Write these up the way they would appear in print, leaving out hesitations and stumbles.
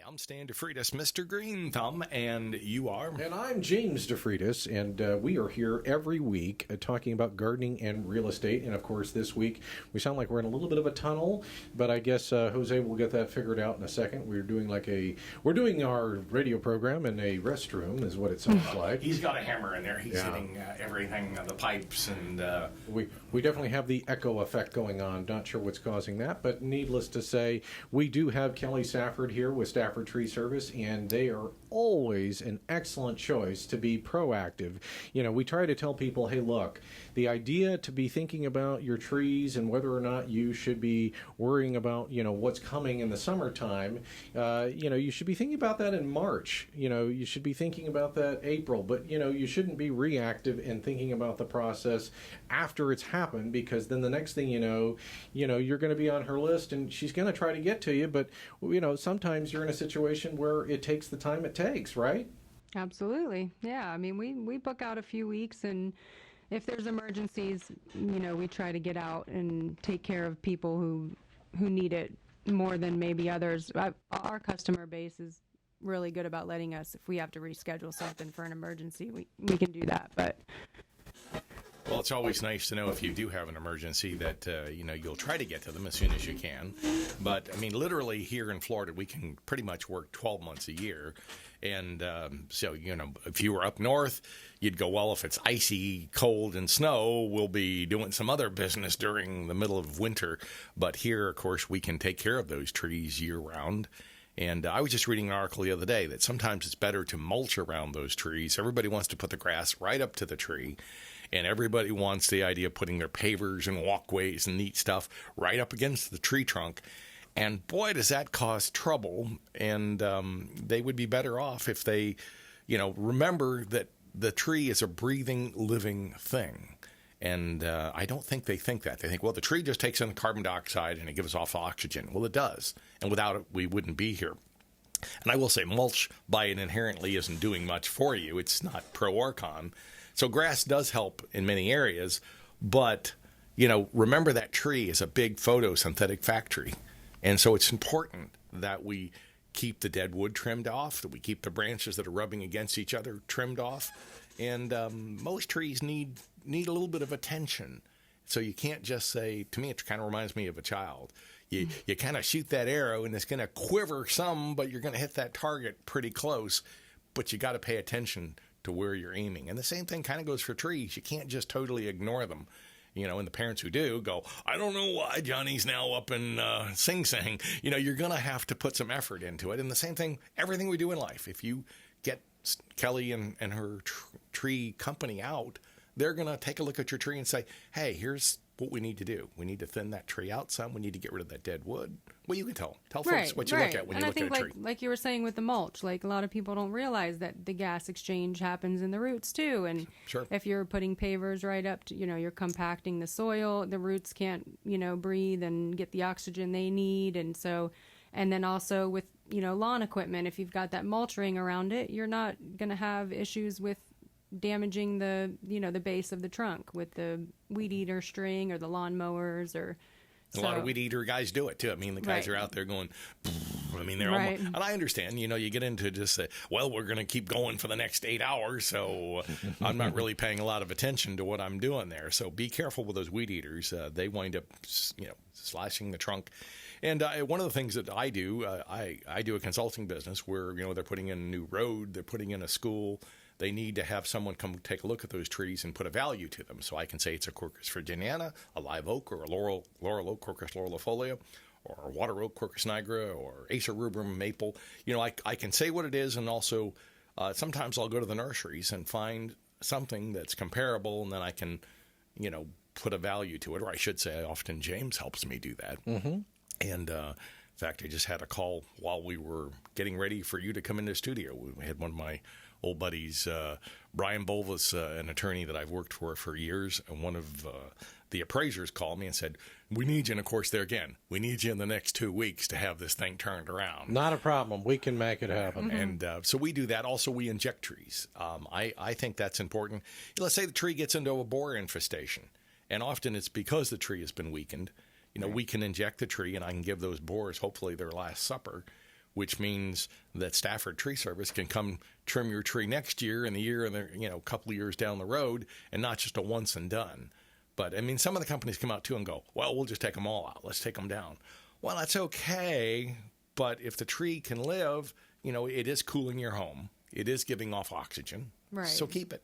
I'm Stan DeFreitas Mr. Greenthumb, and you are? And I'm James DeFreitas, and we are here every week talking about gardening and real estate. And, of course, this week we sound like we're in a little bit of a tunnel, but I guess Jose will get that figured out in a second. We're doing our radio program in a restroom, is what it sounds like. He's got a hammer in there. He's hitting everything, the pipes, and... We definitely have the echo effect going on. Not sure what's causing that, but needless to say, we do have Kelly Stafford here with Stafford Tree Service, and they are always an excellent choice to be proactive. You know, we try to tell people, hey, look, the idea to be thinking about your trees and whether or not you should be worrying about, what's coming in the summertime, you should be thinking about that in March. You should be thinking about that April, but, you shouldn't be reactive in thinking about the process after it's happened, because then the next thing you know, you're going to be on her list and she's going to try to get to you, but, sometimes you're in a situation where it takes the time it takes, right? Absolutely. Yeah. I mean, we book out a few weeks, and if there's emergencies, we try to get out and take care of people who need it more than maybe others. Our customer base is really good about letting us, if we have to reschedule something for an emergency, we can do that. But well, it's always nice to know if you do have an emergency that, you'll try to get to them as soon as you can. But, I mean, literally here in Florida, we can pretty much work 12 months a year. And so, if you were up north, you'd go, well, if it's icy, cold, and snow, we'll be doing some other business during the middle of winter. But here, of course, we can take care of those trees year-round. And I was just reading an article the other day that sometimes it's better to mulch around those trees. Everybody wants to put the grass right up to the tree. And everybody wants the idea of putting their pavers and walkways and neat stuff right up against the tree trunk. And boy, does that cause trouble. And they would be better off if they, remember that the tree is a breathing, living thing. And I don't think they think that. They think, well, the tree just takes in the carbon dioxide and it gives off oxygen. Well, it does. And without it, we wouldn't be here. And I will say mulch by it inherently isn't doing much for you. It's not pro or con. So grass does help in many areas, but, remember that tree is a big photosynthetic factory. And so it's important that we keep the dead wood trimmed off, that we keep the branches that are rubbing against each other trimmed off. And most trees need a little bit of attention. So you can't just say, to me, it kind of reminds me of a child. You kind of shoot that arrow and it's going to quiver some, but you're going to hit that target pretty close. But you got to pay attention to where you're aiming. And the same thing kind of goes for trees. You can't just totally ignore them. And the parents who do go, I don't know why Johnny's now up in Sing Sing. You're going to have to put some effort into it. And the same thing, everything we do in life. If you get Kelly and her tree company out, they're going to take a look at your tree and say, hey, here's what we need to do. We need to thin that tree out some. We need to get rid of that dead wood. Well, you can tell folks what you look at when you look at a tree. Like you were saying with the mulch, like a lot of people don't realize that the gas exchange happens in the roots too. And sure. If you're putting pavers right up to, you're compacting the soil, the roots can't, breathe and get the oxygen they need. And so, and then also with, lawn equipment, if you've got that mulch ring around it, you're not going to have issues with damaging the base of the trunk with the weed eater string or the lawn mowers or. A lot of weed eater guys do it too. I mean, the guys are out there going, they're almost, and I understand, you get into just say, well, we're going to keep going for the next 8 hours. So I'm not really paying a lot of attention to what I'm doing there. So be careful with those weed eaters. They wind up, slashing the trunk. And one of the things that I do, I do a consulting business where, they're putting in a new road, they're putting in a school. They need to have someone come take a look at those trees and put a value to them. So I can say it's a Quercus virginiana, a live oak, or a laurel oak, Quercus laurilefolia, or a water oak, Quercus nigra, or Acer rubrum maple. I can say what it is, and also sometimes I'll go to the nurseries and find something that's comparable, and then I can, put a value to it. Or I should say, often James helps me do that. Mm-hmm. And in fact, I just had a call while we were getting ready for you to come in the studio. We had one of my old buddies, Brian Bolvis, an attorney that I've worked for years, and one of the appraisers called me and said, we need you, and of course, there again, we need you in the next 2 weeks to have this thing turned around. Not a problem. We can make it happen. Mm-hmm. And so we do that. Also, we inject trees. I think that's important. Let's say the tree gets into a borer infestation, and often it's because the tree has been weakened. We can inject the tree, and I can give those borers, hopefully, their last supper. which means that Stafford Tree Service can come trim your tree next year and the year and a couple of years down the road, and not just a once and done. But I mean, some of the companies come out too and go, well, we'll just take them all out. Let's take them down. Well, that's okay, but if the tree can live, it is cooling your home. It is giving off oxygen. Right. So keep it.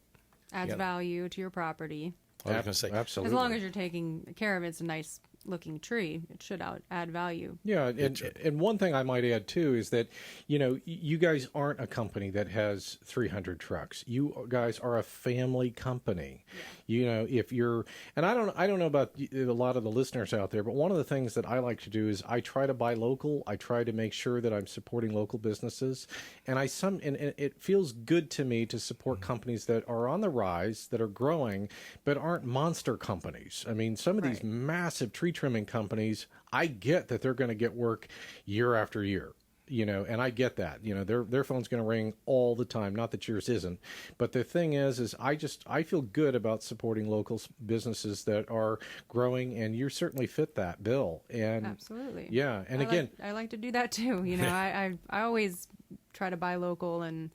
Adds value to your property. I was going to say, absolutely. As long as you're taking care of it, it's a nice looking tree. It should add value. Yeah, and one thing I might add too is that, you guys aren't a company that has 300 trucks. You guys are a family company. Yeah. If you're, and I don't know about a lot of the listeners out there, but one of the things that I like to do is I try to buy local. I try to make sure that I'm supporting local businesses, and it feels good to me to support companies that are on the rise, that are growing, but aren't monster companies. I mean, some of these massive tree trimming companies, I get that they're going to get work year after year, and I get that, their phone's going to ring all the time. Not that yours isn't, but the thing is I feel good about supporting local businesses that are growing, and you certainly fit that bill. And absolutely. Yeah. And I like to do that too. I always try to buy local, and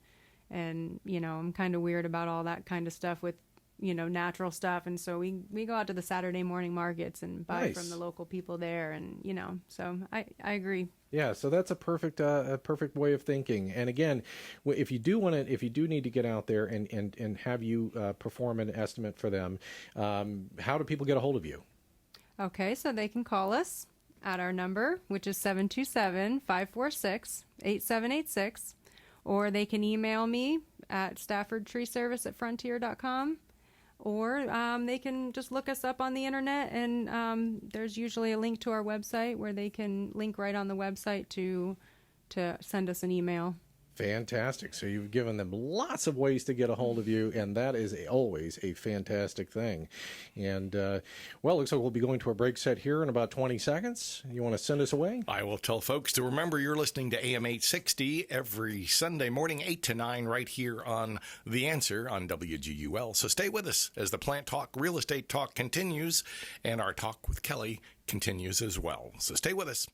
I'm kind of weird about all that kind of stuff with natural stuff, and so we go out to the Saturday morning markets and buy from the local people there, and so I agree. Yeah, so that's a perfect way of thinking. And again, if you do need to get out there and have you perform an estimate for them, how do people get a hold of you? Okay, so they can call us at our number, which is 727-546-8786, or they can email me at staffordtreeservice@frontier.com. Or they can just look us up on the internet, and there's usually a link to our website where they can link right on the website to send us an email. Fantastic. So you've given them lots of ways to get a hold of you, and that is always a fantastic thing. And, looks like we'll be going to a break set here in about 20 seconds. You want to send us away? I will tell folks to remember you're listening to AM 860 every Sunday morning, 8 to 9, right here on The Answer on WGUL. So stay with us as the Plant Talk, Real Estate Talk continues, and our talk with Kelly continues as well. So stay with us.